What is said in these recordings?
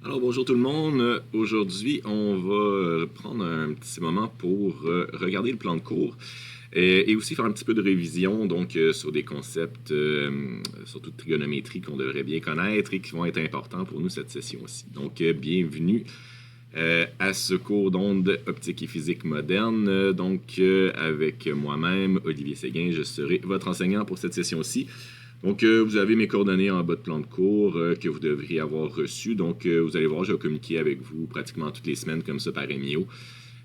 Alors bonjour tout le monde. Aujourd'hui, on va prendre un petit moment pour regarder le plan de cours et aussi faire un petit peu de révision sur des concepts, surtout de trigonométrie qu'on devrait bien connaître et qui vont être importants pour nous cette session-ci. Donc bienvenue à ce cours d'ondes optique et physique moderne. Avec moi-même, Olivier Séguin, je serai votre enseignant pour cette session-ci. Donc, vous avez mes coordonnées en bas de plan de cours que vous devriez avoir reçues. Donc, vous allez voir, je vais communiquer avec vous pratiquement toutes les semaines comme ça par Emio.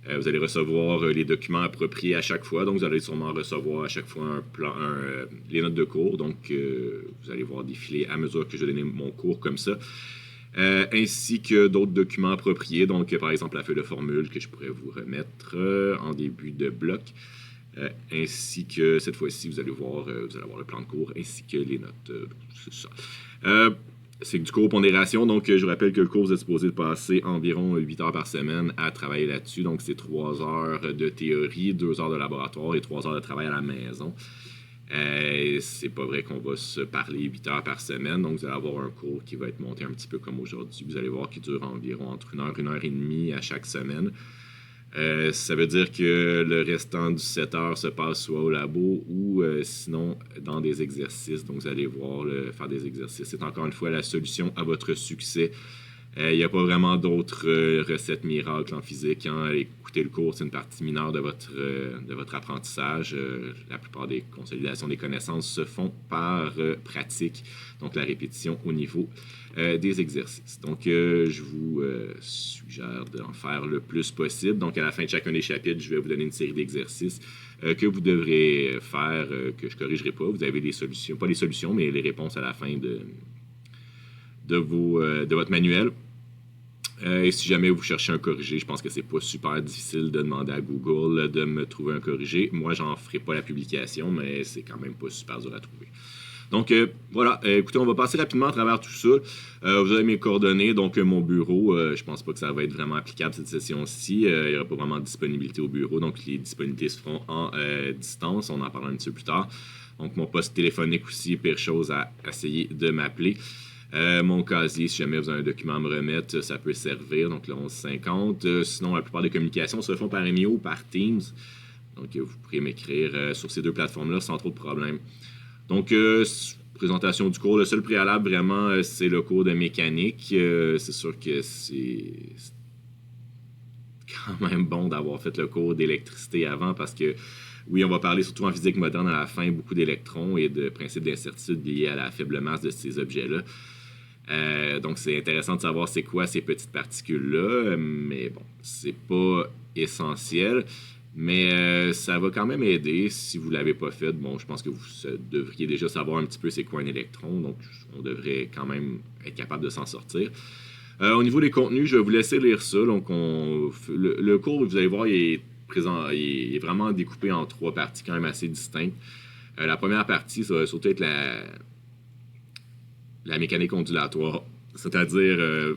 Vous allez recevoir les documents appropriés à chaque fois. Donc, vous allez sûrement recevoir à chaque fois les notes de cours. Donc, vous allez voir défiler à mesure que je donne mon cours comme ça. Ainsi que d'autres documents appropriés. Donc, par exemple, la feuille de formule que je pourrais vous remettre en début de bloc. Ainsi que cette fois-ci, vous allez avoir le plan de cours ainsi que les notes. C'est ça. C'est du cours pondération, donc je vous rappelle que le cours, vous êtes supposé de passer environ 8 heures par semaine à travailler là-dessus. Donc, c'est 3 heures de théorie, 2 heures de laboratoire et 3 heures de travail à la maison. C'est pas vrai qu'on va se parler 8 heures par semaine, donc vous allez avoir un cours qui va être monté un petit peu comme aujourd'hui. Vous allez voir qu'il dure environ entre 1 heure et demie à chaque semaine. Ça veut dire que le restant du 7 heures se passe soit au labo ou sinon dans des exercices. Donc, vous allez voir faire des exercices. C'est encore une fois la solution à votre succès. Il n'y a pas vraiment d'autres recettes miracles en physique. Hein. Écouter le cours, c'est une partie mineure de votre apprentissage. La plupart des consolidations des connaissances se font par pratique, donc la répétition au niveau des exercices. Donc, je vous suggère d'en faire le plus possible. Donc, à la fin de chacun des chapitres, je vais vous donner une série d'exercices que vous devrez faire, que je ne corrigerai pas. Vous avez des solutions, pas les solutions, mais les réponses à la fin de votre manuel. Et si jamais vous cherchez un corrigé, je pense que c'est pas super difficile de demander à Google de me trouver un corrigé. Moi, j'en ferai pas la publication, mais c'est quand même pas super dur à trouver. Donc, voilà. Écoutez, on va passer rapidement à travers tout ça. Vous avez mes coordonnées, donc mon bureau. Je pense pas que ça va être vraiment applicable cette session-ci. Il n'y aura pas vraiment de disponibilité au bureau, donc les disponibilités se feront en distance. On en parlera un petit peu plus tard. Donc, mon poste téléphonique aussi, pire chose à essayer de m'appeler. Mon casier, si jamais vous avez un document à me remettre, ça peut servir, donc le 1150. Sinon, la plupart des communications se font par Emio ou par Teams. Donc, vous pourrez m'écrire sur ces deux plateformes-là sans trop de problèmes. Donc, présentation du cours. Le seul préalable, vraiment, c'est le cours de mécanique. C'est sûr que c'est quand même bon d'avoir fait le cours d'électricité avant parce que, oui, on va parler surtout en physique moderne à la fin, beaucoup d'électrons et de principes d'incertitude liés à la faible masse de ces objets-là. Donc, c'est intéressant de savoir c'est quoi ces petites particules-là, mais bon, c'est pas essentiel. Mais ça va quand même aider si vous ne l'avez pas fait. Bon, je pense que vous devriez déjà savoir un petit peu c'est quoi un électron, donc on devrait quand même être capable de s'en sortir. Au niveau des contenus, je vais vous laisser lire ça. Donc, le cours, vous allez voir, il est vraiment découpé en 3 parties quand même assez distinctes. La première partie, ça va surtout être la mécanique ondulatoire, c'est-à-dire,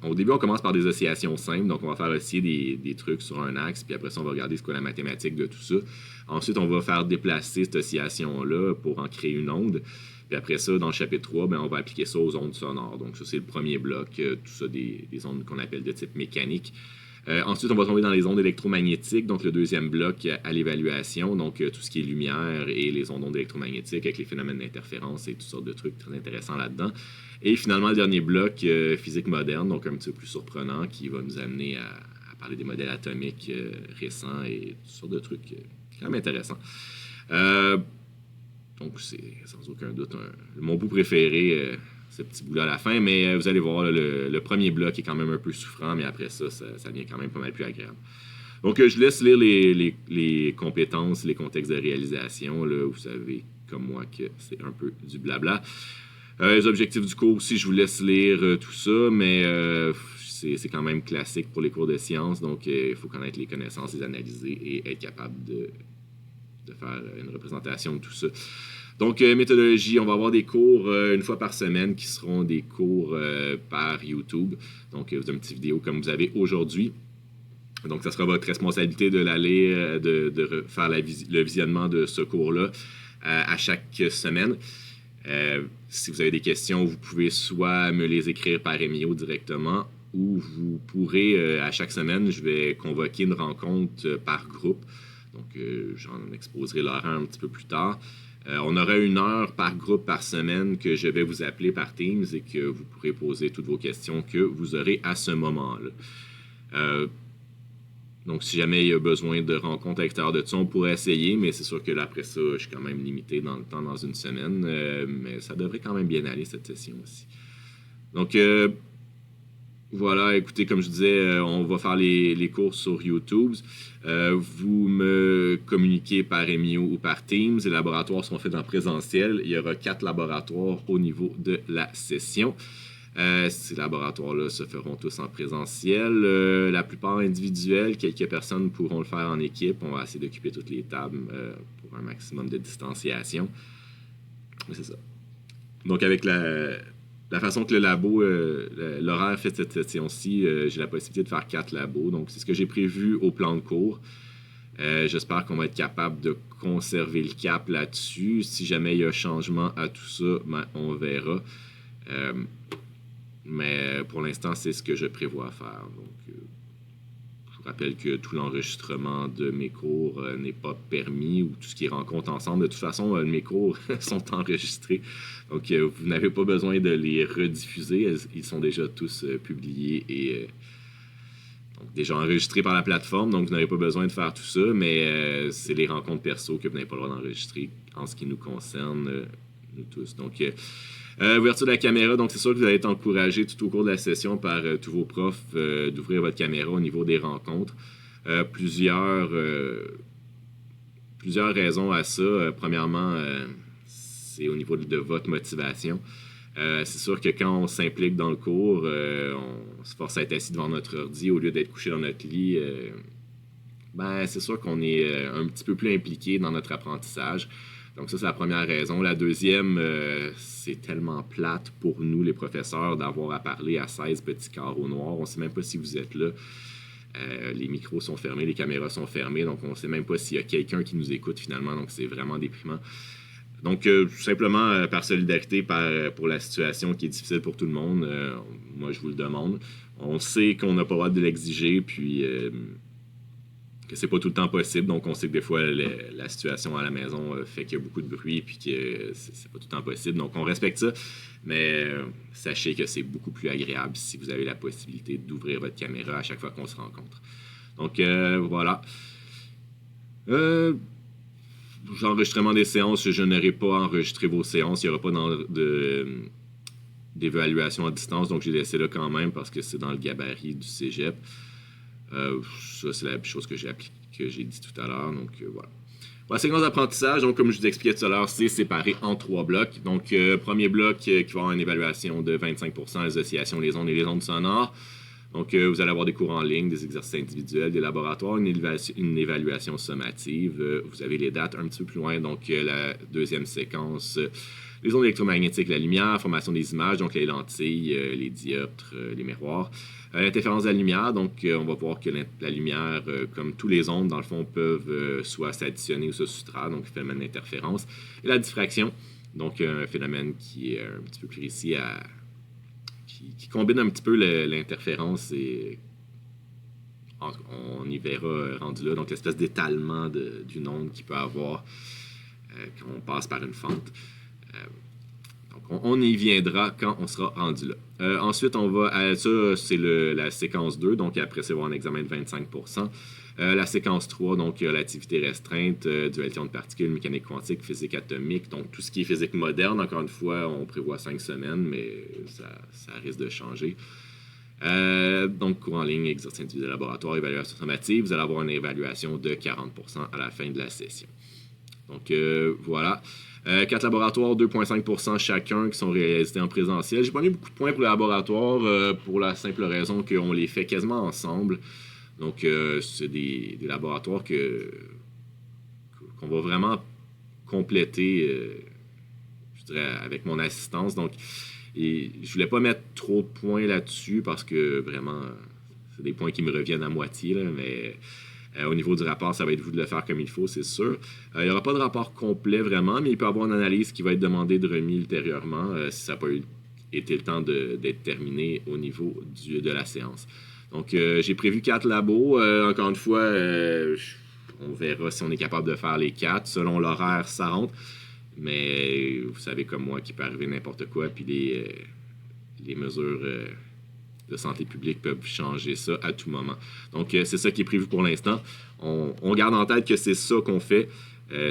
au début, on commence par des oscillations simples, donc on va faire osciller des trucs sur un axe, puis après ça, on va regarder ce qu'est la mathématique de tout ça. Ensuite, on va faire déplacer cette oscillation-là pour en créer une onde. Puis après ça, dans le chapitre 3, on va appliquer ça aux ondes sonores. Donc ça, c'est le premier bloc, tout ça des ondes qu'on appelle de type mécanique. Ensuite, on va tomber dans les ondes électromagnétiques, donc le deuxième bloc à l'évaluation, donc tout ce qui est lumière et les ondes électromagnétiques avec les phénomènes d'interférence et toutes sortes de trucs très intéressants là-dedans. Et finalement, le dernier bloc, physique moderne, donc un petit peu plus surprenant, qui va nous amener à parler des modèles atomiques récents et toutes sortes de trucs quand même intéressants. Donc, c'est sans aucun doute mon bout préféré, ce petit bout-là à la fin, mais vous allez voir, le premier bloc est quand même un peu souffrant, mais après ça devient quand même pas mal plus agréable. Donc, je laisse lire les compétences, les contextes de réalisation. Là, vous savez, comme moi, que c'est un peu du blabla. Les objectifs du cours aussi, je vous laisse lire tout ça, mais c'est quand même classique pour les cours de sciences, donc il faut connaître les connaissances, les analyser et être capable de faire une représentation de tout ça. Donc, méthodologie, on va avoir des cours une fois par semaine qui seront des cours par YouTube. Donc, vous avez une petite vidéo comme vous avez aujourd'hui. Donc, ça sera votre responsabilité de l'aller, de faire le visionnement de ce cours-là à chaque semaine. Si vous avez des questions, vous pouvez soit me les écrire par Emio directement ou vous pourrez, à chaque semaine, je vais convoquer une rencontre par groupe. Donc, j'en exposerai l'horaire un petit peu plus tard. On aura 1 heure par groupe par semaine que je vais vous appeler par Teams et que vous pourrez poser toutes vos questions que vous aurez à ce moment-là. Donc, si jamais il y a besoin de rencontres à l'extérieur de ça, on pourrait essayer, mais c'est sûr que là, après ça, je suis quand même limité dans le temps dans une semaine. Mais ça devrait quand même bien aller, cette session aussi. Donc, voilà, écoutez, comme je disais, on va faire les cours sur YouTube. Vous me communiquez par Emio ou par Teams. Les laboratoires sont faits en présentiel. Il y aura 4 laboratoires au niveau de la session. Ces laboratoires-là se feront tous en présentiel. La plupart individuels, quelques personnes pourront le faire en équipe. On va essayer d'occuper toutes les tables pour un maximum de distanciation. Mais c'est ça. Donc, avec la façon que le labo, l'horaire fait cette session-ci, j'ai la possibilité de faire 4 labos. Donc, c'est ce que j'ai prévu au plan de cours. J'espère qu'on va être capable de conserver le cap là-dessus. Si jamais il y a changement à tout ça, ben, on verra. Mais pour l'instant, c'est ce que je prévois faire. Donc, je vous rappelle que tout l'enregistrement de mes cours n'est pas permis ou tout ce qui rencontre ensemble. De toute façon, mes cours sont enregistrés. Donc, vous n'avez pas besoin de les rediffuser. Ils sont déjà tous publiés et donc déjà enregistrés par la plateforme. Donc, vous n'avez pas besoin de faire tout ça. Mais c'est les rencontres perso que vous n'avez pas le droit d'enregistrer en ce qui nous concerne, nous tous. Donc, ouverture de la caméra, donc c'est sûr que vous allez être encouragé tout au cours de la session par tous vos profs d'ouvrir votre caméra au niveau des rencontres. Plusieurs raisons à ça. Premièrement, c'est au niveau de votre motivation. C'est sûr que quand on s'implique dans le cours, on se force à être assis devant notre ordi au lieu d'être couché dans notre lit. Ben, c'est sûr qu'on est un petit peu plus impliqué dans notre apprentissage. Donc ça, c'est la première raison. La deuxième, c'est tellement plate pour nous, les professeurs, d'avoir à parler à 16 petits carreaux noirs. On ne sait même pas si vous êtes là. Les micros sont fermés, les caméras sont fermées, donc on ne sait même pas s'il y a quelqu'un qui nous écoute finalement. Donc c'est vraiment déprimant. Donc, tout simplement, par solidarité pour la situation qui est difficile pour tout le monde, moi, je vous le demande. On sait qu'on n'a pas le droit de l'exiger, puis que c'est pas tout le temps possible. Donc, on sait que des fois, la situation à la maison fait qu'il y a beaucoup de bruit, puis que c'est pas tout le temps possible. Donc, on respecte ça, mais sachez que c'est beaucoup plus agréable si vous avez la possibilité d'ouvrir votre caméra à chaque fois qu'on se rencontre. Donc, voilà. Enregistrement des séances, je n'aurai pas enregistré vos séances. Il n'y aura pas d'évaluation à distance, donc j'ai laissé là quand même parce que c'est dans le gabarit du cégep. Ça, c'est la chose que j'ai dit tout à l'heure. Donc, voilà. Pour la séquence d'apprentissage, donc, comme je vous expliquais tout à l'heure, c'est séparé en 3 blocs. Donc, premier bloc qui va avoir une évaluation de 25% les oscillations, les ondes et les ondes sonores. Donc, vous allez avoir des cours en ligne, des exercices individuels, des laboratoires, une évaluation sommative. Vous avez les dates un petit peu plus loin. Donc, la deuxième séquence, les ondes électromagnétiques, la lumière, formation des images, donc les lentilles, les dioptres, les miroirs. L'interférence de la lumière, donc on va voir que la lumière, comme tous les ondes, dans le fond, peuvent soit s'additionner ou se soustraire, donc phénomène d'interférence. Et la diffraction, donc un phénomène qui est un petit peu plus ici qui combine un petit peu l'interférence et on y verra rendu là, donc l'espèce d'étalement d'une onde qu'il peut avoir quand on passe par une fente. Donc on y viendra quand on sera rendu là. Ensuite, on va à ça, c'est la séquence 2, donc après c'est un examen de 25%. La séquence 3, donc relativité restreinte, dualité de particules, mécanique quantique, physique atomique, donc tout ce qui est physique moderne. Encore une fois, on prévoit 5 semaines, mais ça risque de changer. Donc, cours en ligne, exercice individuel de laboratoire, évaluation sommative. Vous allez avoir une évaluation de 40% à la fin de la session. Donc, voilà. 4 laboratoires, 2,5% chacun qui sont réalisés en présentiel. J'ai pas mis beaucoup de points pour les laboratoires pour la simple raison qu'on les fait quasiment ensemble. Donc, c'est des laboratoires qu'on va vraiment compléter, je dirais, avec mon assistance. Donc, je voulais pas mettre trop de points là-dessus parce que vraiment, c'est des points qui me reviennent à moitié. Là, mais Au niveau du rapport, ça va être vous de le faire comme il faut, c'est sûr. Il n'y aura pas de rapport complet vraiment, mais il peut y avoir une analyse qui va être demandée de remis ultérieurement si ça n'a pas été le temps d'être terminé au niveau de la séance. Donc, j'ai prévu 4 labos. Encore une fois, on verra si on est capable de faire les 4. Selon l'horaire, ça rentre. Mais vous savez comme moi qu'il peut arriver n'importe quoi, puis les mesures de santé publique peuvent changer ça à tout moment. Donc, c'est ça qui est prévu pour l'instant. On garde en tête que c'est ça qu'on fait.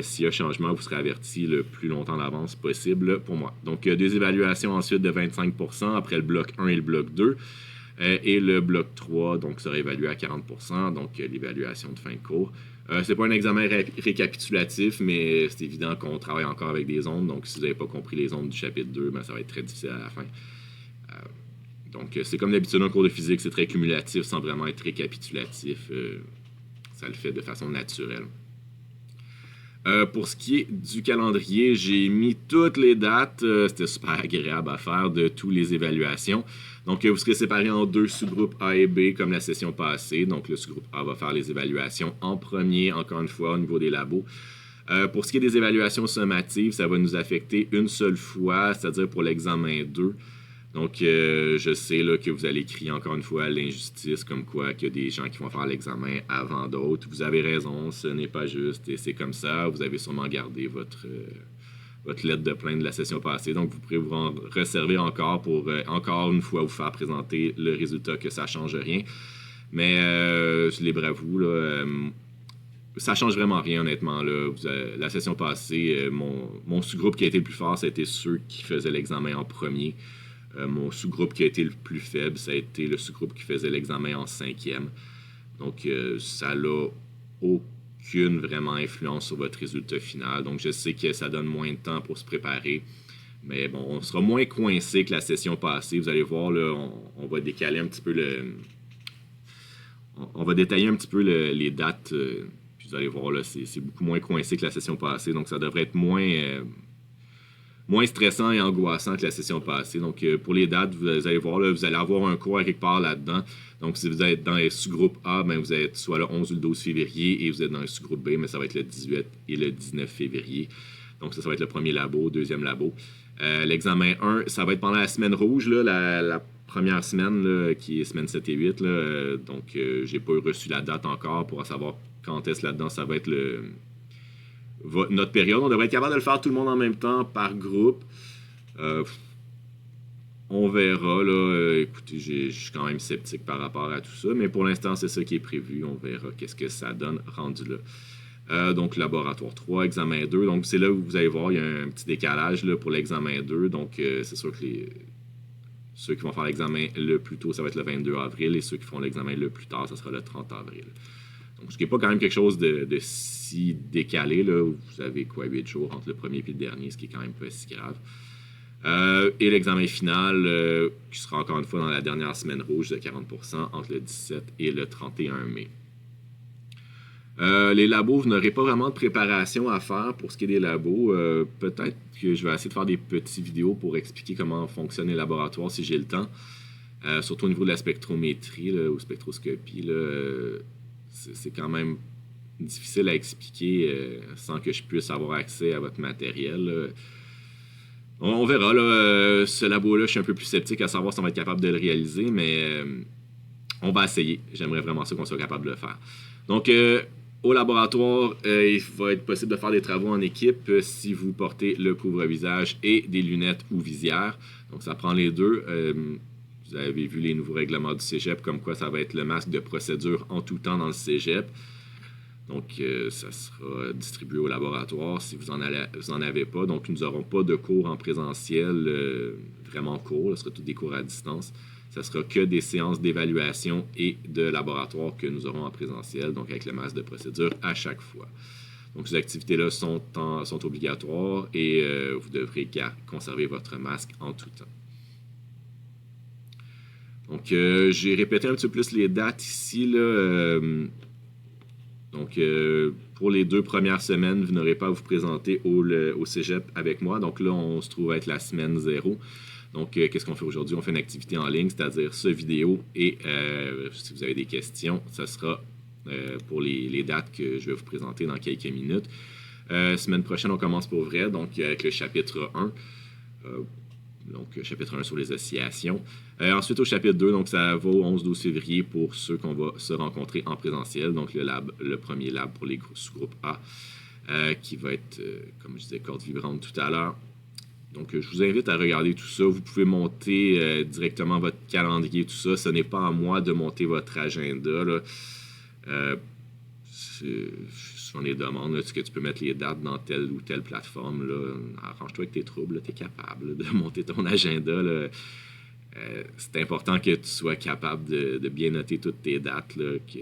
S'il y a changement, vous serez averti le plus longtemps d'avance possible pour moi. Donc, des évaluations ensuite de 25% après le bloc 1 et le bloc 2. Et le bloc 3 donc, sera évalué à 40%, donc l'évaluation de fin de cours. C'est pas un examen récapitulatif, mais c'est évident qu'on travaille encore avec des ondes. Donc, si vous n'avez pas compris les ondes du chapitre 2, ben, ça va être très difficile à la fin. Donc, c'est comme d'habitude un cours de physique, c'est très cumulatif sans vraiment être récapitulatif. Ça le fait de façon naturelle. Pour ce qui est du calendrier, j'ai mis toutes les dates. C'était super agréable à faire de toutes les évaluations. Donc, vous serez séparés en 2 sous-groupes A et B comme la session passée. Donc, le sous-groupe A va faire les évaluations en premier, encore une fois, au niveau des labos. Pour ce qui est des évaluations sommatives, ça va nous affecter une seule fois, c'est-à-dire pour l'examen 2. Donc, je sais là, que vous allez crier encore une fois à l'injustice, comme quoi qu'il y a des gens qui vont faire l'examen avant d'autres. Vous avez raison, ce n'est pas juste et c'est comme ça. Vous avez sûrement gardé votre lettre de plainte de la session passée. Donc, vous pourrez vous en resservir encore pour encore une fois vous faire présenter le résultat que ça ne change rien. Mais libre à vous, là, ça ne change vraiment rien, honnêtement. Là. La session passée, mon sous-groupe qui a été le plus fort, ça a été ceux qui faisaient l'examen en premier. Mon sous-groupe qui a été le plus faible, ça a été le sous-groupe qui faisait l'examen en 5e. Donc, ça n'a aucune vraiment influence sur votre résultat final. Donc, je sais que ça donne moins de temps pour se préparer. Mais bon, on sera moins coincé que la session passée. Vous allez voir, là, on va décaler un petit peu on va détailler un petit peu les dates. Puis vous allez voir, là, c'est beaucoup moins coincé que la session passée. Donc, ça devrait être moins stressant et angoissant que la session passée. Donc, pour les dates, vous allez voir, là, vous allez avoir un cours à quelque part là-dedans. Donc, si vous êtes dans les sous-groupes A, ben, vous êtes soit le 11 ou le 12 février, et vous êtes dans le sous-groupe B, mais ça va être le 18 et le 19 février. Donc, ça va être le premier labo, deuxième labo. L'examen 1, ça va être pendant la semaine rouge, là, la première semaine, là, qui est semaine 7 et 8. Là, donc, j'ai pas reçu la date encore pour savoir quand est-ce là-dedans ça va être notre période. On devrait être capable de le faire tout le monde en même temps, par groupe. On verra. Là. Écoutez, je suis quand même sceptique par rapport à tout ça, mais pour l'instant, c'est ça qui est prévu. On verra qu'est-ce que ça donne rendu là. Donc, laboratoire 3, examen 2. Donc, c'est là où vous allez voir, il y a un petit décalage là, pour l'examen 2. Donc, c'est sûr que ceux qui vont faire l'examen le plus tôt, ça va être le 22 avril, et ceux qui font l'examen le plus tard, ça sera le 30 avril. Donc, ce qui n'est pas quand même quelque chose de si décalé. Là. Vous avez 8 jours entre le premier et le dernier, ce qui est quand même pas si grave. Et l'examen final, qui sera encore une fois dans la dernière semaine rouge de 40%, entre le 17 et le 31 mai. Les labos, vous n'aurez pas vraiment de préparation à faire pour ce qui est des labos. Peut-être que je vais essayer de faire des petites vidéos pour expliquer comment fonctionnent les laboratoires si j'ai le temps. Surtout au niveau de la spectrométrie là, ou spectroscopie. Là, c'est quand même difficile à expliquer sans que je puisse avoir accès à votre matériel. Là. On verra. Là, ce labo-là, je suis un peu plus sceptique à savoir si on va être capable de le réaliser, mais on va essayer. J'aimerais vraiment ça qu'on soit capable de le faire. Donc, au laboratoire, il va être possible de faire des travaux en équipe si vous portez le couvre-visage et des lunettes ou visières. Donc, ça prend les deux. Vous avez vu les nouveaux règlements du cégep, comme quoi ça va être le masque de procédure en tout temps dans le cégep. Donc, ça sera distribué au laboratoire si vous en avez pas. Donc, nous n'aurons pas de cours en présentiel, vraiment court. Ce sera tous des cours à distance. Ça sera que des séances d'évaluation et de laboratoire que nous aurons en présentiel, donc avec le masque de procédure à chaque fois. Donc, ces activités-là sont obligatoires et vous devrez conserver votre masque en tout temps. Donc, j'ai répété un petit peu plus les dates ici. Là, donc, pour les 2 premières semaines, vous n'aurez pas à vous présenter au cégep avec moi. Donc là, on se trouve à être la semaine 0. Donc, qu'est-ce qu'on fait aujourd'hui? On fait une activité en ligne, c'est-à-dire ce vidéo. Et si vous avez des questions, ça sera pour les dates que je vais vous présenter dans quelques minutes. Semaine prochaine, on commence pour vrai, donc avec le chapitre 1. Donc, chapitre 1 sur les oscillations. Ensuite, au chapitre 2, donc ça va au 11-12 février pour ceux qu'on va se rencontrer en présentiel. Donc, le premier lab pour les sous-groupes A, qui va être, comme je disais, corde vibrante tout à l'heure. Donc, je vous invite à regarder tout ça. Vous pouvez monter directement votre calendrier, tout ça. Ce n'est pas à moi de monter votre agenda, là. Souvent les demandes, est-ce que tu peux mettre les dates dans telle ou telle plateforme, là? Arrange-toi avec tes troubles, tu es capable de monter ton agenda, là. C'est important que tu sois capable de bien noter toutes tes dates, là, que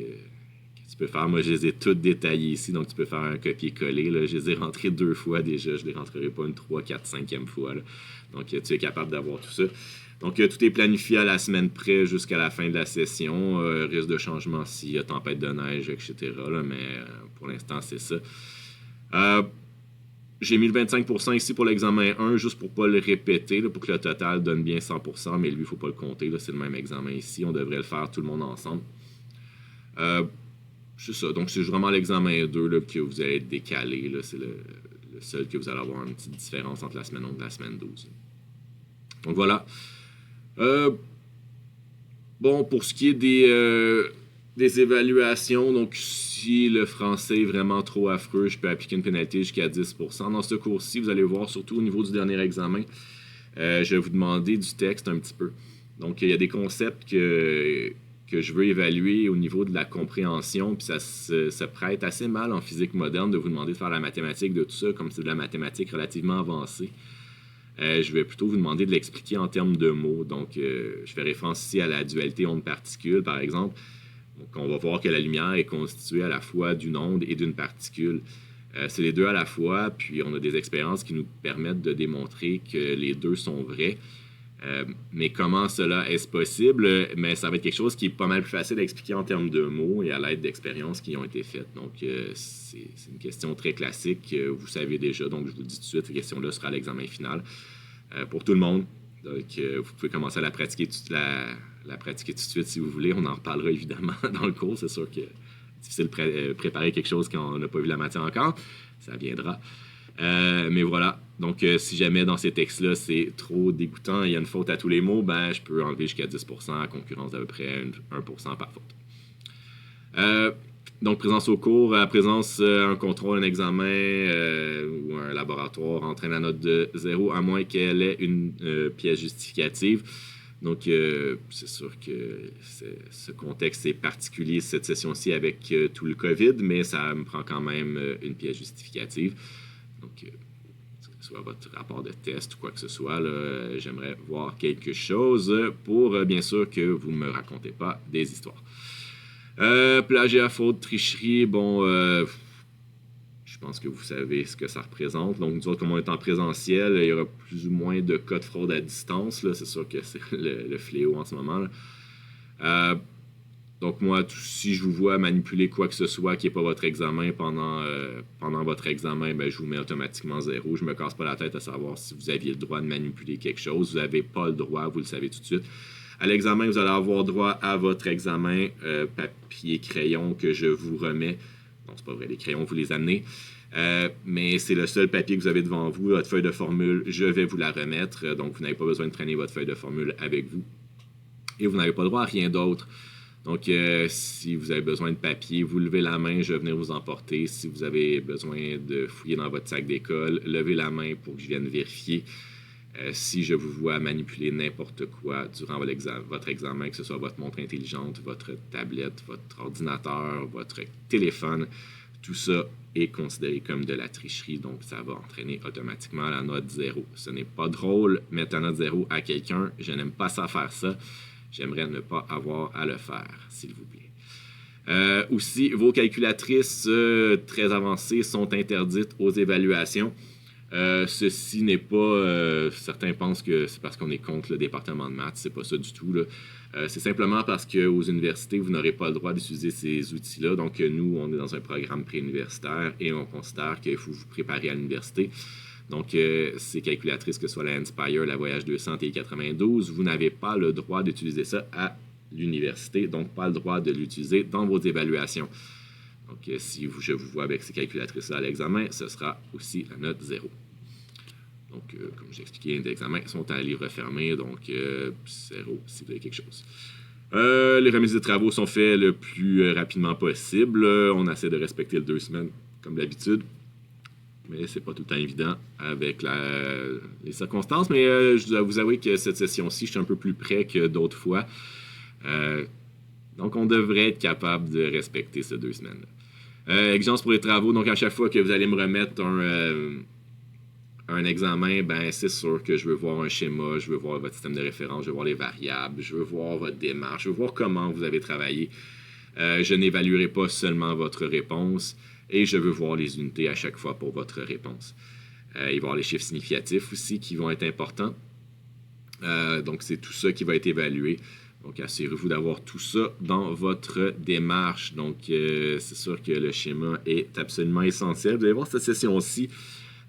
tu peux faire. Moi, je les ai toutes détaillées ici, donc tu peux faire un copier-coller, là. Je les ai rentrées 2 fois déjà, je ne les rentrerai pas une 3, 4, 5e fois, là. Donc, tu es capable d'avoir tout ça. Donc, tout est planifié à la semaine près jusqu'à la fin de la session. Risque de changement s'il y a tempête de neige, etc. Là, mais pour l'instant, c'est ça. J'ai mis le 25% ici pour l'examen 1, juste pour ne pas le répéter, là, pour que le total donne bien 100%, mais lui, il ne faut pas le compter. Là, c'est le même examen ici. On devrait le faire tout le monde ensemble. C'est ça. Donc, c'est vraiment l'examen 2 là, que vous allez être décalé. Là. C'est le seul que vous allez avoir une petite différence entre la semaine 11 et la semaine 12. Donc, voilà. Bon, pour ce qui est des évaluations, donc si le français est vraiment trop affreux, je peux appliquer une pénalité jusqu'à 10%. Dans ce cours-ci, vous allez voir, surtout au niveau du dernier examen, je vais vous demander du texte un petit peu. Donc, il y a des concepts que je veux évaluer au niveau de la compréhension, puis ça se prête assez mal en physique moderne de vous demander de faire la mathématique de tout ça, comme c'est de la mathématique relativement avancée. Je vais plutôt vous demander de l'expliquer en termes de mots. Donc, je fais référence ici à la dualité onde-particule, par exemple. Donc, on va voir que la lumière est constituée à la fois d'une onde et d'une particule. C'est les deux à la fois, puis on a des expériences qui nous permettent de démontrer que les deux sont vrais. Mais comment cela est-ce possible? Mais ça va être quelque chose qui est pas mal plus facile à expliquer en termes de mots et à l'aide d'expériences qui ont été faites. Donc, c'est une question très classique, vous savez déjà. Donc, je vous le dis tout de suite, cette question-là sera à l'examen final pour tout le monde. Donc, vous pouvez commencer à la pratiquer tout de suite si vous voulez. On en reparlera évidemment dans le cours. C'est sûr que c'est difficile de préparer quelque chose quand on n'a pas vu la matière encore. Ça viendra. Mais voilà, donc si jamais dans ces textes-là c'est trop dégoûtant, il y a une faute à tous les mots, ben je peux enlever jusqu'à 10% à concurrence d'à peu près 1% par faute. Donc présence au cours, à présence, un contrôle, un examen ou un laboratoire entraîne la note de 0 à moins qu'elle ait une pièce justificative. Donc, c'est sûr que ce contexte est particulier cette session-ci avec tout le COVID, mais ça me prend quand même une pièce justificative. Donc, que ce soit votre rapport de test ou quoi que ce soit, là, j'aimerais voir quelque chose pour, bien sûr, que vous ne me racontez pas des histoires. Plagiat, faute, tricherie, bon, je pense que vous savez ce que ça représente. Donc, nous autres, comme on est en présentiel, il y aura plus ou moins de cas de fraude à distance. Là. C'est sûr que c'est le fléau en ce moment. Là. Donc, moi, si je vous vois manipuler quoi que ce soit qui n'est pas votre examen pendant votre examen, ben, je vous mets automatiquement 0. Je ne me casse pas la tête à savoir si vous aviez le droit de manipuler quelque chose. Vous n'avez pas le droit, vous le savez tout de suite. À l'examen, vous allez avoir droit à votre examen papier, crayon que je vous remets. Non, c'est pas vrai, les crayons, vous les amenez. Mais c'est le seul papier que vous avez devant vous, votre feuille de formule, je vais vous la remettre. Donc, vous n'avez pas besoin de traîner votre feuille de formule avec vous. Et vous n'avez pas droit à rien d'autre. Donc, si vous avez besoin de papier, vous levez la main, je vais venir vous emporter. Si vous avez besoin de fouiller dans votre sac d'école, levez la main pour que je vienne vérifier. Si je vous vois manipuler n'importe quoi durant votre examen, que ce soit votre montre intelligente, votre tablette, votre ordinateur, votre téléphone, tout ça est considéré comme de la tricherie, donc ça va entraîner automatiquement la note 0. Ce n'est pas drôle, mettre la note 0 à quelqu'un. Je n'aime pas ça faire ça. J'aimerais ne pas avoir à le faire, s'il vous plaît. Aussi, vos calculatrices très avancées sont interdites aux évaluations. Ceci n'est pas... certains pensent que c'est parce qu'on est contre le département de maths. C'est pas ça du tout, là. C'est simplement parce qu'aux universités, vous n'aurez pas le droit d'utiliser ces outils-là. Donc, nous, on est dans un programme préuniversitaire et on considère qu'il faut vous préparer à l'université. Donc, ces calculatrices, que ce soit la Inspire, la Voyage 200 et 92, vous n'avez pas le droit d'utiliser ça à l'université, donc pas le droit de l'utiliser dans vos évaluations. Donc, si je vous vois avec ces calculatrices-là à l'examen, ce sera aussi la note 0. Donc, comme j'ai expliqué, les examens sont à livre fermé, donc 0 si vous avez quelque chose. Les remises de travaux sont faites le plus rapidement possible. On essaie de respecter les 2 semaines, comme d'habitude. Mais c'est pas tout le temps évident avec les circonstances. Mais je dois vous avouer que cette session-ci, je suis un peu plus près que d'autres fois. Donc, on devrait être capable de respecter ces 2 semaines-là. Exigence pour les travaux. Donc, à chaque fois que vous allez me remettre un examen, ben c'est sûr que je veux voir un schéma, je veux voir votre système de référence, je veux voir les variables, je veux voir votre démarche, je veux voir comment vous avez travaillé. Je n'évaluerai pas seulement votre réponse et je veux voir les unités à chaque fois pour votre réponse. Il va y avoir les chiffres significatifs aussi qui vont être importants. Donc, c'est tout ça qui va être évalué. Donc, assurez-vous d'avoir tout ça dans votre démarche. Donc, c'est sûr que le schéma est absolument essentiel. Vous allez voir cette session-ci.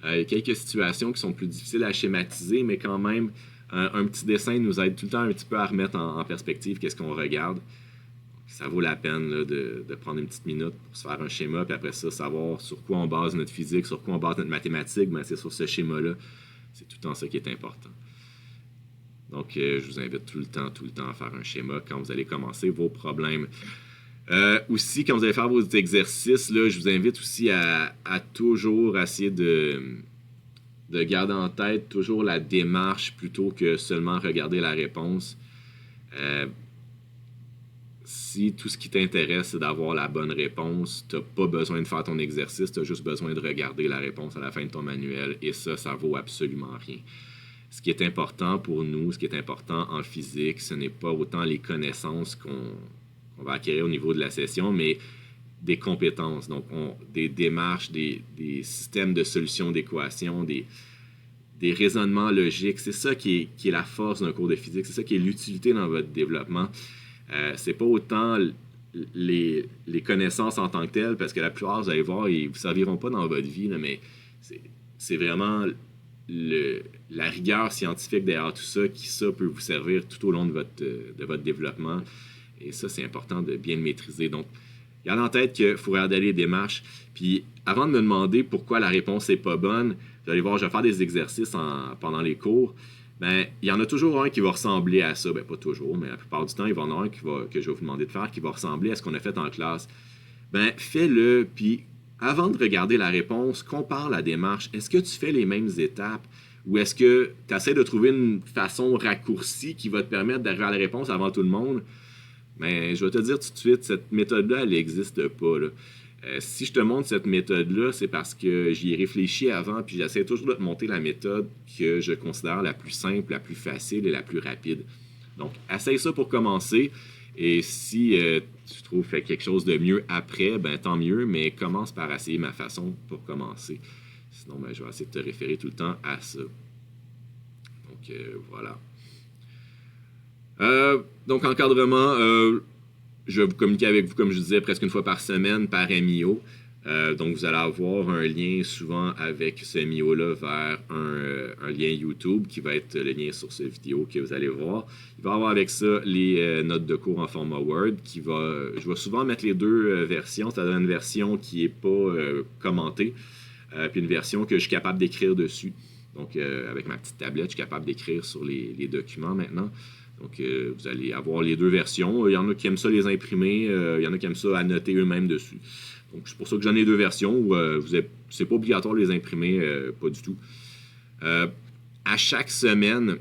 Il y a quelques situations qui sont plus difficiles à schématiser, mais quand même, un petit dessin nous aide tout le temps un petit peu à remettre en perspective qu'est-ce qu'on regarde. Donc, ça vaut la peine là, de prendre une petite minute pour se faire un schéma, puis après ça, savoir sur quoi on base notre physique, sur quoi on base notre mathématique. Ben, c'est sur ce schéma-là. C'est tout le temps ça qui est important. Donc, je vous invite tout le temps à faire un schéma quand vous allez commencer vos problèmes. Aussi, quand vous allez faire vos exercices, là, je vous invite aussi à toujours essayer de garder en tête toujours la démarche plutôt que seulement regarder la réponse. Si tout ce qui t'intéresse, c'est d'avoir la bonne réponse, tu n'as pas besoin de faire ton exercice, tu as juste besoin de regarder la réponse à la fin de ton manuel, et ça vaut absolument rien. Ce qui est important pour nous, ce qui est important en physique, ce n'est pas autant les connaissances qu'on va acquérir au niveau de la session, mais des compétences, donc des démarches, des systèmes de solution d'équations, des raisonnements logiques. C'est ça qui est la force d'un cours de physique, c'est ça qui est l'utilité dans votre développement. C'est pas autant les connaissances en tant que telles, parce que la plupart, vous allez voir, ils ne vous serviront pas dans votre vie, là, mais c'est vraiment la rigueur scientifique derrière tout ça qui, ça, peut vous servir tout au long de votre développement. Et ça, c'est important de bien le maîtriser. Donc, gardez en tête qu'il faut regarder les démarches. Puis, avant de me demander pourquoi la réponse n'est pas bonne, vous allez voir, je vais faire des exercices pendant les cours. Ben, il y en a toujours un qui va ressembler à ça. Ben, pas toujours, mais la plupart du temps, il va y en avoir un que je vais vous demander de faire qui va ressembler à ce qu'on a fait en classe. Ben, fais-le, puis avant de regarder la réponse, compare la démarche. Est-ce que tu fais les mêmes étapes? Ou est-ce que tu essaies de trouver une façon raccourcie qui va te permettre d'arriver à la réponse avant tout le monde? Mais je vais te dire tout de suite, cette méthode-là, elle n'existe pas. Là. Si je te montre cette méthode-là, c'est parce que j'y ai réfléchi avant, puis j'essaie toujours de te montrer la méthode que je considère la plus simple, la plus facile et la plus rapide. Donc, essaye ça pour commencer. Et si tu trouves quelque chose de mieux après, ben tant mieux, mais commence par essayer ma façon pour commencer. Sinon, ben, je vais essayer de te référer tout le temps à ça. Donc, voilà. Donc, encadrement, je vais vous communiquer avec vous, comme je disais, presque une fois par semaine par MIO. Donc, vous allez avoir un lien souvent avec ce MIO-là vers un lien YouTube qui va être le lien sur cette vidéo que vous allez voir. Il va y avoir avec ça les notes de cours en format Word. Je vais souvent mettre les 2 versions, c'est-à-dire une version qui n'est pas commentée, puis une version que je suis capable d'écrire dessus. Donc, avec ma petite tablette, je suis capable d'écrire sur les documents maintenant. Donc, vous allez avoir les 2 versions. Il y en a qui aiment ça les imprimer, il y en a qui aiment ça annoter eux-mêmes dessus. Donc, c'est pour ça que j'en ai 2 versions où c'est pas obligatoire de les imprimer, pas du tout. À chaque semaine,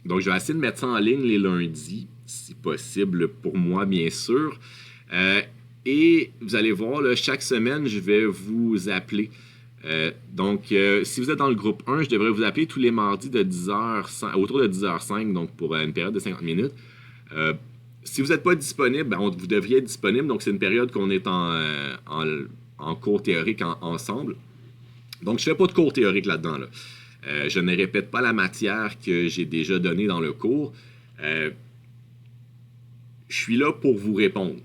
donc je vais essayer de mettre ça en ligne les lundis, si possible pour moi, bien sûr. Et vous allez voir, là, chaque semaine, je vais vous appeler. Donc, si vous êtes dans le groupe 1, je devrais vous appeler tous les mardis de 10h, autour de 10h05, donc pour une période de 50 minutes. Si vous n'êtes pas disponible, ben, vous devriez être disponible. Donc, c'est une période qu'on est en cours théorique ensemble. Donc, je ne fais pas de cours théorique là-dedans. Là. Je ne répète pas la matière que j'ai déjà donnée dans le cours. Je suis là pour vous répondre.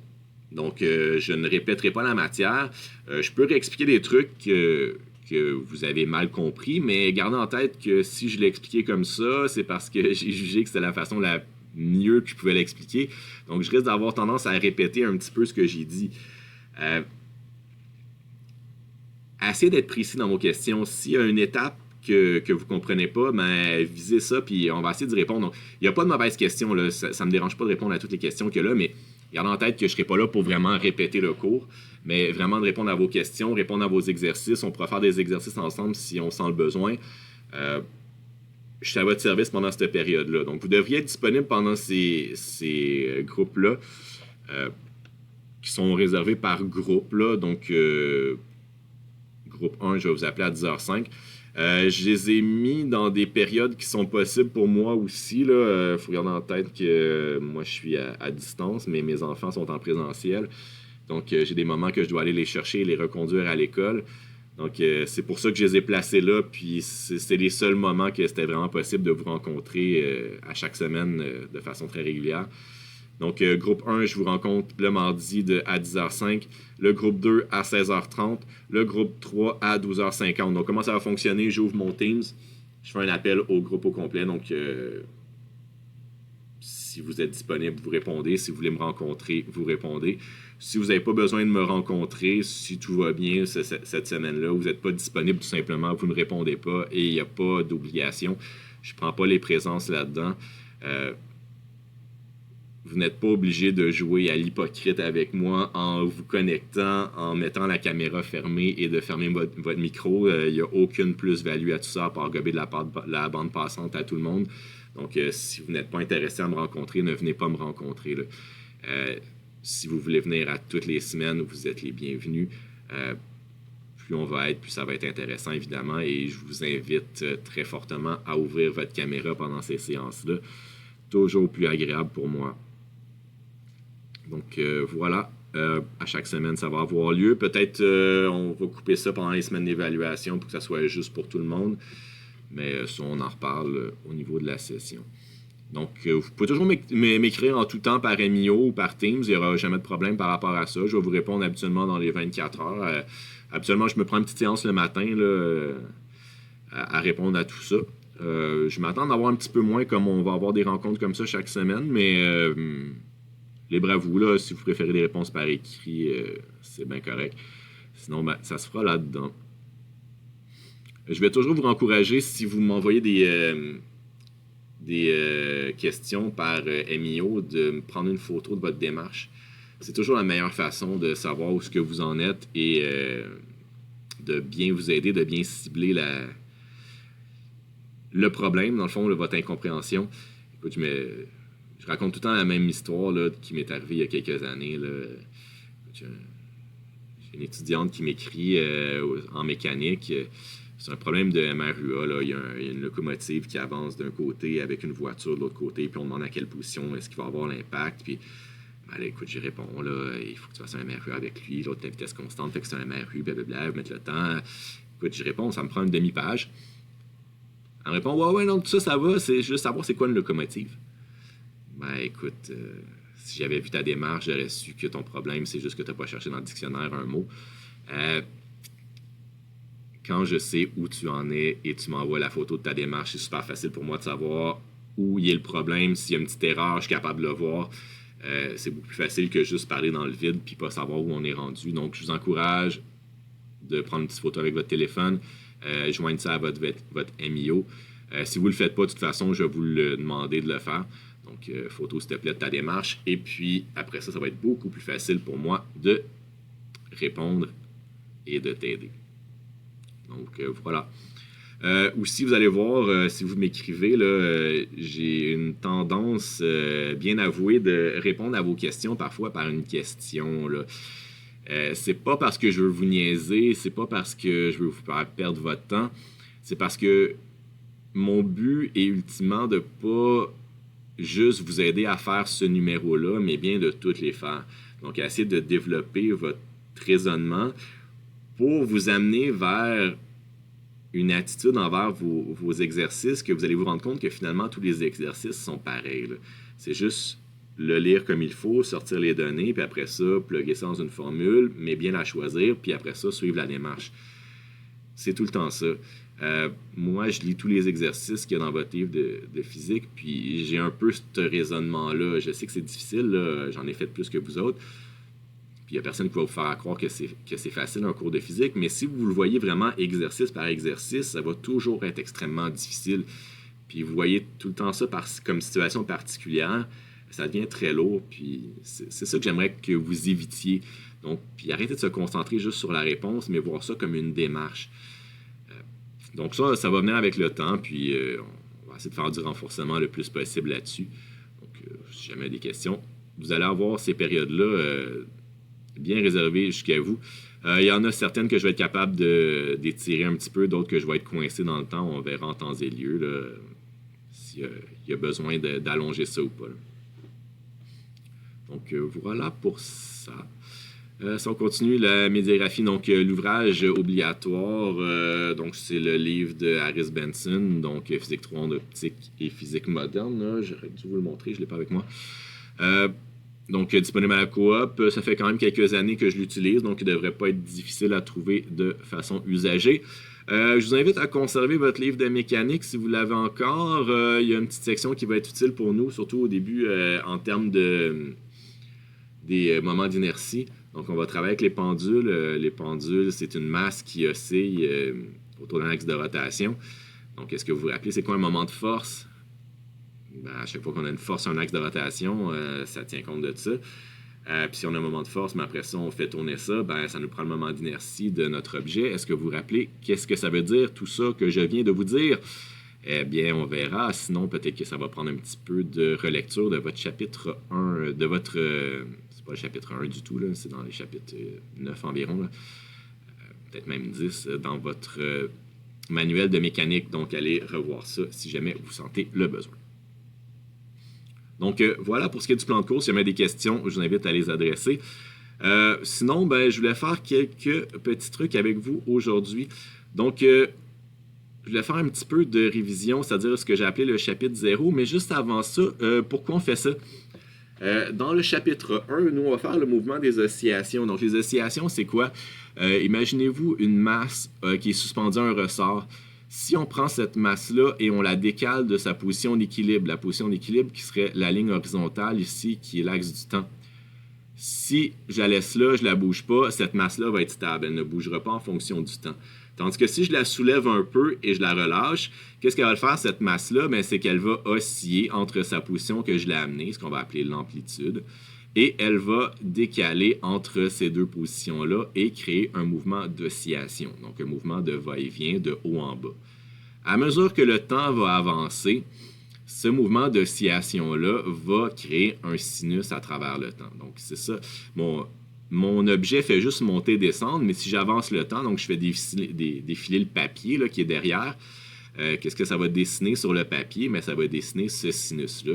Donc, je ne répéterai pas la matière. Je peux réexpliquer des trucs que vous avez mal compris, mais gardez en tête que si je l'ai expliqué comme ça, c'est parce que j'ai jugé que c'était la façon la mieux que je pouvais l'expliquer. Donc, je risque d'avoir tendance à répéter un petit peu ce que j'ai dit. essayez d'être précis dans vos questions. S'il y a une étape que vous ne comprenez pas, ben, visez ça, puis on va essayer d'y répondre. Donc, il n'y a pas de mauvaise question, là. Ça ne me dérange pas de répondre à toutes les questions qu'il y a là, mais gardez en tête que je ne serai pas là pour vraiment répéter le cours, mais vraiment de répondre à vos questions, répondre à vos exercices. On pourra faire des exercices ensemble si on sent le besoin. Je suis à votre service pendant cette période-là. Donc, vous devriez être disponible pendant ces groupes-là, qui sont réservés par groupe, là. Donc, groupe 1, je vais vous appeler à 10h05. Je les ai mis dans des périodes qui sont possibles pour moi aussi. Il faut garder en tête que moi, je suis à distance, mais mes enfants sont en présentiel. Donc, j'ai des moments que je dois aller les chercher et les reconduire à l'école. Donc, c'est pour ça que je les ai placés là. Puis, c'est les seuls moments que c'était vraiment possible de vous rencontrer à chaque semaine de façon très régulière. Donc, groupe 1, je vous rencontre le mardi à 10h05, le groupe 2 à 16h30, le groupe 3 à 12h50. Donc, comment ça va fonctionner? J'ouvre mon Teams, je fais un appel au groupe au complet. Donc, si vous êtes disponible, vous répondez. Si vous voulez me rencontrer, vous répondez. Si vous n'avez pas besoin de me rencontrer, si tout va bien cette semaine-là, vous n'êtes pas disponible tout simplement, vous ne répondez pas et il n'y a pas d'obligation. Je ne prends pas les présences là-dedans. Vous n'êtes pas obligé de jouer à l'hypocrite avec moi en vous connectant, en mettant la caméra fermée et de fermer votre micro. Il n'y a aucune plus-value à tout ça, à part gober de la bande passante à tout le monde. Donc, si vous n'êtes pas intéressé à me rencontrer, ne venez pas me rencontrer, là. Si vous voulez venir à toutes les semaines, vous êtes les bienvenus. Plus on va être, plus ça va être intéressant, évidemment. Et je vous invite très fortement à ouvrir votre caméra pendant ces séances-là. Toujours plus agréable pour moi. Donc, voilà. À chaque semaine, ça va avoir lieu. Peut-être on va couper ça pendant les semaines d'évaluation pour que ça soit juste pour tout le monde. Mais ça, on en reparle au niveau de la session. Donc, vous pouvez toujours m'écrire en tout temps par MIO ou par Teams. Il n'y aura jamais de problème par rapport à ça. Je vais vous répondre habituellement dans les 24 heures. Habituellement, je me prends une petite séance le matin là, à répondre à tout ça. Je m'attends d'avoir un petit peu moins, comme on va avoir des rencontres comme ça chaque semaine, mais libre à vous, là, si vous préférez des réponses par écrit, c'est bien correct. Sinon, ben, ça se fera là-dedans. Je vais toujours vous encourager, si vous m'envoyez des questions par MIO, de me prendre une photo de votre démarche. C'est toujours la meilleure façon de savoir où ce que vous en êtes et de bien vous aider, de bien cibler le problème, dans le fond, votre incompréhension. Écoute, je raconte tout le temps la même histoire là, qui m'est arrivée il y a quelques années. Là. J'ai une étudiante qui m'écrit en mécanique. C'est un problème de MRUA. Là. Il y a une locomotive qui avance d'un côté avec une voiture de l'autre côté, puis on demande à quelle position est-ce qu'il va avoir l'impact. Puis, ben, là, écoute, j'y réponds, là, il faut que tu fasses un MRUA avec lui, l'autre à vitesse constante, fait que c'est un MRU, blablabla, mettre le temps. Écoute, j'y réponds, ça me prend une demi-page. Elle me répond, ouais, non, tout ça, ça va, c'est juste savoir c'est quoi une locomotive. Ben, écoute, si j'avais vu ta démarche, j'aurais su que ton problème, c'est juste que tu n'as pas cherché dans le dictionnaire un mot. Quand je sais où tu en es et tu m'envoies la photo de ta démarche, c'est super facile pour moi de savoir où il est le problème. S'il y a une petite erreur, je suis capable de le voir. C'est beaucoup plus facile que juste parler dans le vide puis pas savoir où on est rendu. Donc, je vous encourage de prendre une petite photo avec votre téléphone, joindre ça à votre MIO. Si vous ne le faites pas, de toute façon, je vais vous le demander de le faire. Donc, photo, s'il te plaît, de ta démarche. Et puis, après ça, ça va être beaucoup plus facile pour moi de répondre et de t'aider. Donc, voilà. Aussi, vous allez voir, si vous m'écrivez, là, j'ai une tendance bien avouée de répondre à vos questions parfois par une question. Là. C'est pas parce que je veux vous niaiser, c'est pas parce que je veux vous faire perdre votre temps, c'est parce que mon but est ultimement de pas juste vous aider à faire ce numéro-là, mais bien de toutes les faire. Donc, essayez de développer votre raisonnement pour vous amener vers une attitude envers vos exercices que vous allez vous rendre compte que finalement, tous les exercices sont pareils. Là. C'est juste le lire comme il faut, sortir les données, puis après ça, plugger ça dans une formule, mais bien la choisir, puis après ça, suivre la démarche. C'est tout le temps ça. Moi, je lis tous les exercices qu'il y a dans votre livre de physique, puis j'ai un peu ce raisonnement-là. Je sais que c'est difficile, là, j'en ai fait plus que vous autres. Puis il n'y a personne qui va vous faire croire que c'est facile un cours de physique, mais si vous le voyez vraiment exercice par exercice, ça va toujours être extrêmement difficile. Puis vous voyez tout le temps ça comme situation particulière, ça devient très lourd, puis c'est ça que j'aimerais que vous évitiez. Donc, puis arrêtez de se concentrer juste sur la réponse, mais voir ça comme une démarche. Donc ça va venir avec le temps, puis on va essayer de faire du renforcement le plus possible là-dessus. Donc, si jamais il y a des questions, vous allez avoir ces périodes-là bien réservées jusqu'à vous. Il y en a certaines que je vais être capable d'étirer un petit peu, d'autres que je vais être coincé dans le temps. On verra en temps et lieu s'il y a besoin d'allonger ça ou pas. Là. Donc, voilà pour ça. Si on continue, la médiagraphie, donc l'ouvrage obligatoire, donc c'est le livre de Harris Benson, donc Physique 3 en optique et physique moderne. Là, j'aurais dû vous le montrer, je ne l'ai pas avec moi. Donc, disponible à la coop. Ça fait quand même quelques années que je l'utilise, donc il ne devrait pas être difficile à trouver de façon usagée. Je vous invite à conserver votre livre de mécanique si vous l'avez encore. Il y a une petite section qui va être utile pour nous, surtout au début en termes des moments d'inertie. Donc, on va travailler avec les pendules. Les pendules, c'est une masse qui oscille autour d'un axe de rotation. Donc, est-ce que vous vous rappelez, c'est quoi un moment de force? Ben, à chaque fois qu'on a une force sur un axe de rotation, ça tient compte de ça. Puis si on a un moment de force, mais après ça, on fait tourner ça, ben, ça nous prend le moment d'inertie de notre objet. Est-ce que vous vous rappelez qu'est-ce que ça veut dire, tout ça que je viens de vous dire? Eh bien, on verra. Sinon, peut-être que ça va prendre un petit peu de relecture de votre chapitre 1, de votre... c'est pas le chapitre 1 du tout, là, c'est dans les chapitres 9 environ, là. Peut-être même 10, dans votre manuel de mécanique. Donc, allez revoir ça si jamais vous sentez le besoin. Donc, voilà pour ce qui est du plan de cours. Si jamais des questions, je vous invite à les adresser. Sinon, ben, je voulais faire quelques petits trucs avec vous aujourd'hui. Donc, je voulais faire un petit peu de révision, c'est-à-dire ce que j'ai appelé le chapitre 0. Mais juste avant ça, pourquoi on fait ça? Dans le chapitre 1, nous, on va faire le mouvement des oscillations. Donc, les oscillations, c'est quoi? Imaginez-vous une masse qui est suspendue à un ressort. Si on prend cette masse-là et on la décale de sa position d'équilibre, la position d'équilibre qui serait la ligne horizontale ici, qui est l'axe du temps. Si je la laisse là, je ne la bouge pas, cette masse-là va être stable. Elle ne bougera pas en fonction du temps. Tandis que si je la soulève un peu et je la relâche, qu'est-ce qu'elle va faire, cette masse-là? Bien, c'est qu'elle va osciller entre sa position que je l'ai amenée, ce qu'on va appeler l'amplitude, et elle va décaler entre ces deux positions-là et créer un mouvement d'oscillation, donc un mouvement de va-et-vient de haut en bas. À mesure que le temps va avancer, ce mouvement d'oscillation-là va créer un sinus à travers le temps. Donc, c'est ça. Mon objet fait juste monter et descendre, mais si j'avance le temps, donc je fais défiler le papier là, qui est derrière, qu'est-ce que ça va dessiner sur le papier? Mais ça va dessiner ce sinus-là,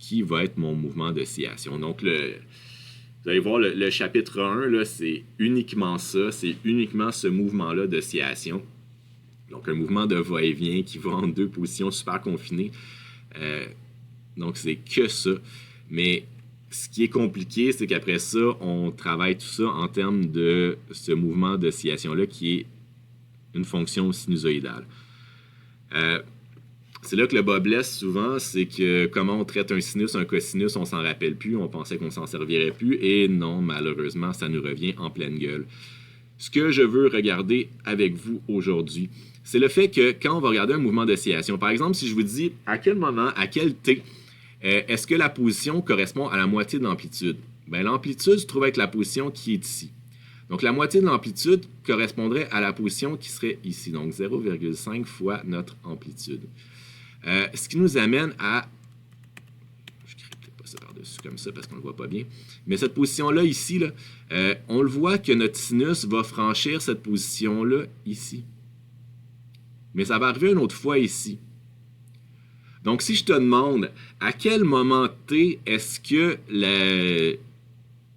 qui va être mon mouvement d'oscillation. Donc, vous allez voir, le chapitre 1, là, c'est uniquement ça, c'est uniquement ce mouvement-là d'oscillation. Donc, un mouvement de va-et-vient qui va entre deux positions super confinées. Donc, c'est que ça. Mais ce qui est compliqué, c'est qu'après ça, on travaille tout ça en termes de ce mouvement d'oscillation-là qui est une fonction sinusoïdale. C'est là que le bas blesse souvent, c'est que comment on traite un sinus, un cosinus, on s'en rappelle plus, on pensait qu'on s'en servirait plus, et non, malheureusement, ça nous revient en pleine gueule. Ce que je veux regarder avec vous aujourd'hui, c'est le fait que quand on va regarder un mouvement d'oscillation, par exemple, si je vous dis à quel moment, à quel t, est-ce que la position correspond à la moitié de l'amplitude? Bien, l'amplitude se trouve avec la position qui est ici. Donc, la moitié de l'amplitude correspondrait à la position qui serait ici, donc 0,5 fois notre amplitude. Ce qui nous amène à... Je ne peut-être pas ça par-dessus comme ça parce qu'on ne le voit pas bien. Mais cette position-là, ici, là, on le voit que notre sinus va franchir cette position-là ici. Mais ça va arriver une autre fois ici. Donc, si je te demande à quel moment t est-ce que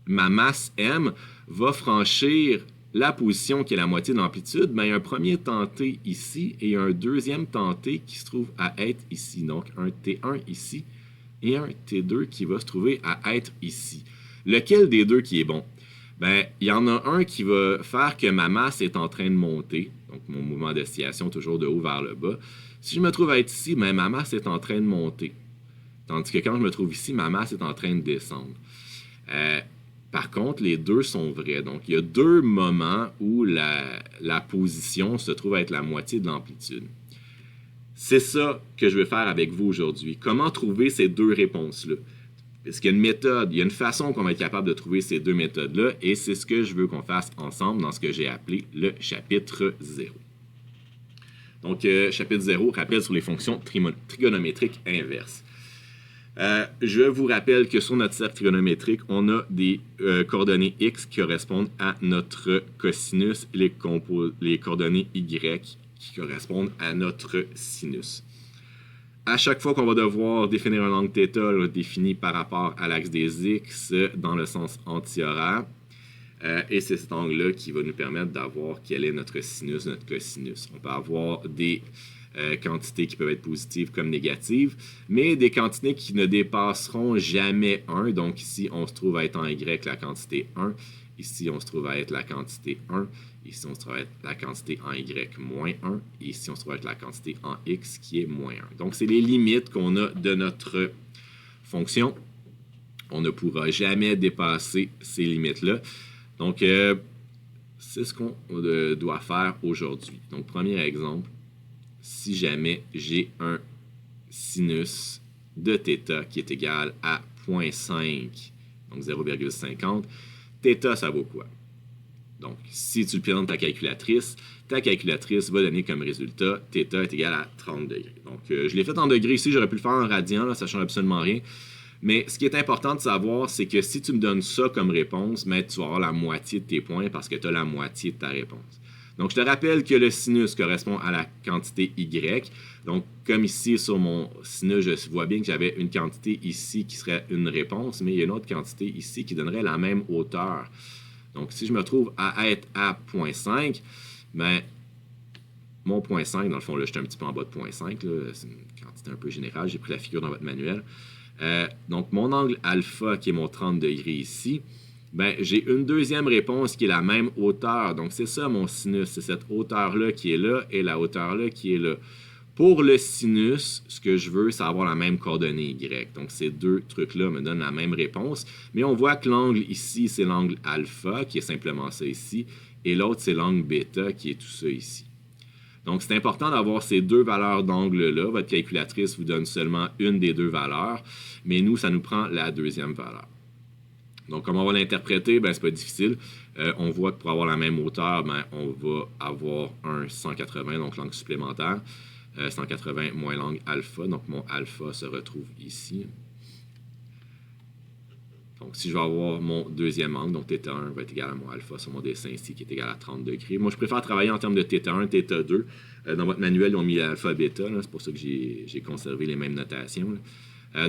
ma masse m va franchir la position qui est la moitié de l'amplitude, bien, il y a un premier temps t ici et un deuxième temps t qui se trouve à être ici. Donc, un t1 ici et un t2 qui va se trouver à être ici. Lequel des deux qui est bon? Bien, il y en a un qui va faire que ma masse est en train de monter, donc mon mouvement d'oscillation toujours de haut vers le bas. Si je me trouve à être ici, bien, ma masse est en train de monter. Tandis que quand je me trouve ici, ma masse est en train de descendre. Par contre, les deux sont vrais. Donc, il y a deux moments où la position se trouve à être la moitié de l'amplitude. C'est ça que je vais faire avec vous aujourd'hui. Comment trouver ces deux réponses-là? Parce qu'il y a une méthode, il y a une façon qu'on va être capable de trouver ces deux méthodes-là, et c'est ce que je veux qu'on fasse ensemble dans ce que j'ai appelé le chapitre 0. Donc, chapitre 0, rappel sur les fonctions trigonométriques inverses. Je vous rappelle que sur notre cercle trigonométrique, on a des coordonnées x qui correspondent à notre cosinus et les coordonnées y qui correspondent à notre sinus. À chaque fois qu'on va devoir définir un angle θ défini par rapport à l'axe des x dans le sens antihoraire, et c'est cet angle-là qui va nous permettre d'avoir quel est notre sinus, notre cosinus. On peut avoir des quantités qui peuvent être positives comme négatives, mais des quantités qui ne dépasseront jamais 1. Donc ici, on se trouve à être en y la quantité 1. Ici, on se trouve à être la quantité 1. Ici, on se trouve à être la quantité en y moins 1. Et ici, on se trouve à être la quantité en x qui est moins 1. Donc, c'est les limites qu'on a de notre fonction. On ne pourra jamais dépasser ces limites-là. Donc, c'est ce qu'on doit faire aujourd'hui. Donc, premier exemple, si jamais j'ai un sinus de θ qui est égal à 0,5, donc 0,50, θ, ça vaut quoi? Donc, si tu le présentes ta calculatrice va donner comme résultat θ est égal à 30 degrés. Donc, je l'ai fait en degrés ici, j'aurais pu le faire en radian, là, ça ne change absolument rien. Mais ce qui est important de savoir, c'est que si tu me donnes ça comme réponse, ben, tu vas avoir la moitié de tes points parce que tu as la moitié de ta réponse. Donc, je te rappelle que le sinus correspond à la quantité y. Donc, comme ici, sur mon sinus, je vois bien que j'avais une quantité ici qui serait une réponse, mais il y a une autre quantité ici qui donnerait la même hauteur. Donc, si je me trouve à être à 0,5, ben, mon 0,5, dans le fond, là, j'étais un petit peu en bas de 0,5. C'est une quantité un peu générale. J'ai pris la figure dans votre manuel. Donc, mon angle alpha, qui est mon 30 degrés ici, ben, j'ai une deuxième réponse qui est la même hauteur. Donc, c'est ça mon sinus. C'est cette hauteur-là qui est là et la hauteur-là qui est là. Pour le sinus, ce que je veux, c'est avoir la même coordonnée y. Donc, ces deux trucs-là me donnent la même réponse. Mais on voit que l'angle ici, c'est l'angle alpha, qui est simplement ça ici. Et l'autre, c'est l'angle bêta, qui est tout ça ici. Donc, c'est important d'avoir ces deux valeurs d'angle-là. Votre calculatrice vous donne seulement une des deux valeurs, mais nous, ça nous prend la deuxième valeur. Donc, comment on va l'interpréter? Ben, c'est pas difficile. On voit que pour avoir la même hauteur, ben, on va avoir un 180, donc l'angle supplémentaire. 180 moins l'angle alpha, donc mon alpha se retrouve ici. Donc, si je vais avoir mon deuxième angle, donc θ1 va être égal à mon alpha sur mon dessin ici, qui est égal à 30 degrés. Moi, je préfère travailler en termes de θ1, θ2. Dans votre manuel, ils ont mis l'alpha bêta, c'est pour ça que j'ai conservé les mêmes notations.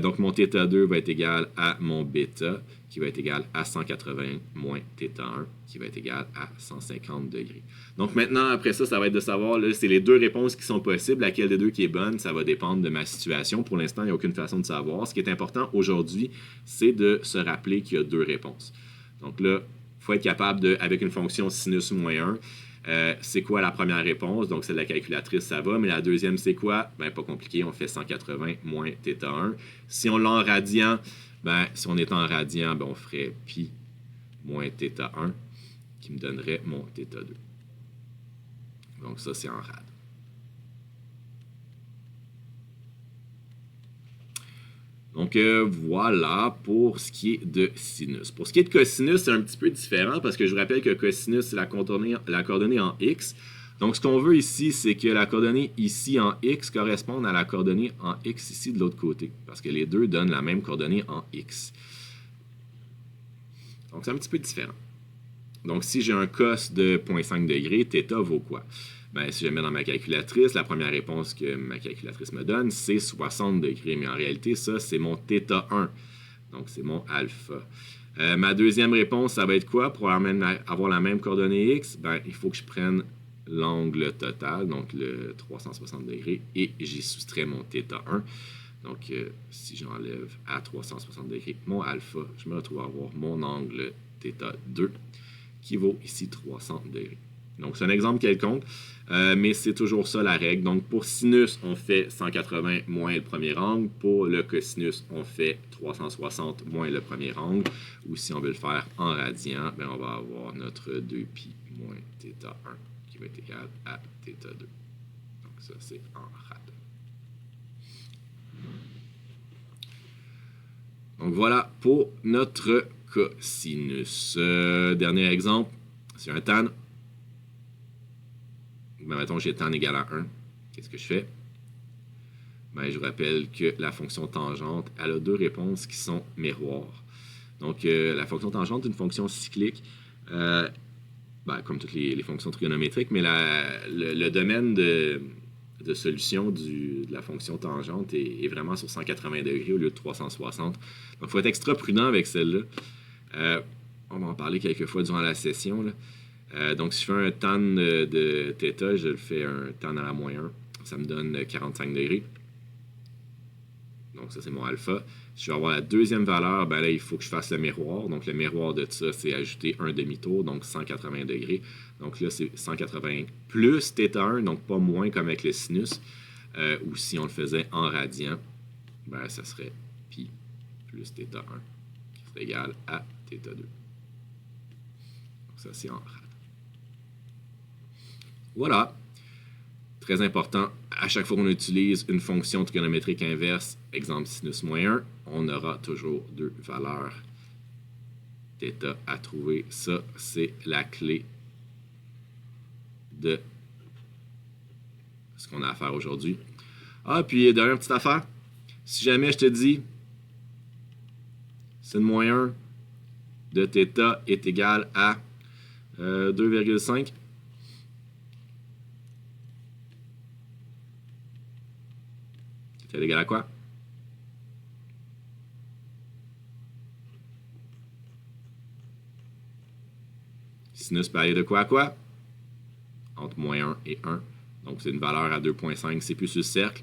Donc, mon θ2 va être égal à mon bêta, qui va être égal à 180 moins θ1, qui va être égal à 150 degrés. Donc, maintenant, après ça, ça va être de savoir, là, c'est les deux réponses qui sont possibles. Laquelle des deux qui est bonne, ça va dépendre de ma situation. Pour l'instant, il n'y a aucune façon de savoir. Ce qui est important aujourd'hui, c'est de se rappeler qu'il y a deux réponses. Donc là, il faut être capable avec une fonction sinus moins 1, c'est quoi la première réponse? Donc, c'est de la calculatrice, ça va. Mais la deuxième, c'est quoi? Ben, pas compliqué, on fait 180 moins θ1. Si on l'a en radian, ben, si on est en radian, ben, on ferait pi moins θ1, qui me donnerait mon θ2. Donc, ça, c'est en rad. Donc, voilà pour ce qui est de sinus. Pour ce qui est de cosinus, c'est un petit peu différent parce que je vous rappelle que cosinus, c'est la coordonnée en x. Donc, ce qu'on veut ici, c'est que la coordonnée ici en x corresponde à la coordonnée en x ici de l'autre côté. Parce que les deux donnent la même coordonnée en x. Donc, c'est un petit peu différent. Donc, si j'ai un cos de 0,5 degrés, θ vaut quoi? Ben, si je mets dans ma calculatrice, la première réponse que ma calculatrice me donne, c'est 60 degrés. Mais en réalité, ça, c'est mon θ1. Donc, c'est mon alpha. Ma deuxième réponse, ça va être quoi? Pour avoir la même coordonnée x, ben, il faut que je prenne l'angle total, donc le 360 degrés, et j'y soustrais mon θ1. Donc, si j'enlève à 360 degrés mon alpha, je me retrouve à avoir mon angle θ2 qui vaut ici 300 degrés. Donc, c'est un exemple quelconque, mais c'est toujours ça la règle. Donc, pour sinus, on fait 180 moins le premier angle. Pour le cosinus, on fait 360 moins le premier angle. Ou si on veut le faire en radian, ben on va avoir notre 2pi moins θ1 qui va être égal à θ2. Donc, ça, c'est en rad. Donc, voilà pour notre cosinus. Dernier exemple, c'est un tan. Ben, mettons, j'ai tan égal à 1. Qu'est-ce que je fais? Ben, je vous rappelle que la fonction tangente, elle a deux réponses qui sont miroirs. Donc, la fonction tangente est une fonction cyclique, comme toutes les fonctions trigonométriques, mais le domaine de solution de la fonction tangente est vraiment sur 180 degrés au lieu de 360. Donc, il faut être extra prudent avec celle-là. On va en parler quelques fois durant la session, là. Donc, si je fais un tan de θ, je le fais un tan à la moins 1. Ça me donne 45 degrés. Donc, ça, c'est mon alpha. Si je veux avoir la deuxième valeur, ben là, il faut que je fasse le miroir. Donc, le miroir de ça, c'est ajouter un demi-tour, donc 180 degrés. Donc là, c'est 180 plus θ1, donc pas moins comme avec le sinus. Ou si on le faisait en radian, ben ça serait pi plus θ1, qui serait égal à θ2. Donc, ça, c'est en rad. Voilà. Très important, à chaque fois qu'on utilise une fonction trigonométrique inverse, exemple sinus moins 1, on aura toujours deux valeurs θ à trouver. Ça, c'est la clé de ce qu'on a à faire aujourd'hui. Ah, puis dernière petite affaire, si jamais je te dis sin moins 1 de θ est égal à 2,5, c'est égal à quoi? Sinus peut aller de quoi à quoi? Entre moins 1 et 1. Donc, c'est une valeur à 2,5. C'est plus sur le cercle.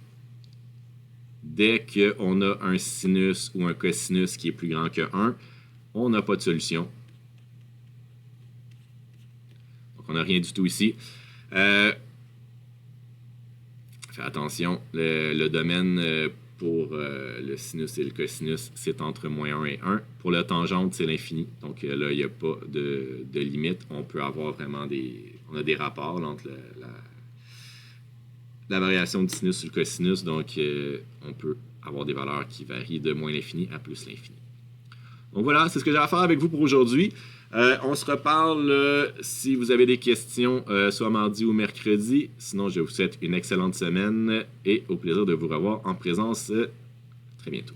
Dès qu'on a un sinus ou un cosinus qui est plus grand que 1, on n'a pas de solution. Donc, on n'a rien du tout ici. Fais attention, le domaine pour le sinus et le cosinus, c'est entre moins 1 et 1. Pour la tangente, c'est l'infini. Donc là, il n'y a pas de limite. On peut avoir vraiment on a des rapports là, entre la variation du sinus et le cosinus. Donc, on peut avoir des valeurs qui varient de moins l'infini à plus l'infini. Donc voilà, c'est ce que j'ai à faire avec vous pour aujourd'hui. On se reparle si vous avez des questions, soit mardi ou mercredi. Sinon, je vous souhaite une excellente semaine et au plaisir de vous revoir en présence très bientôt.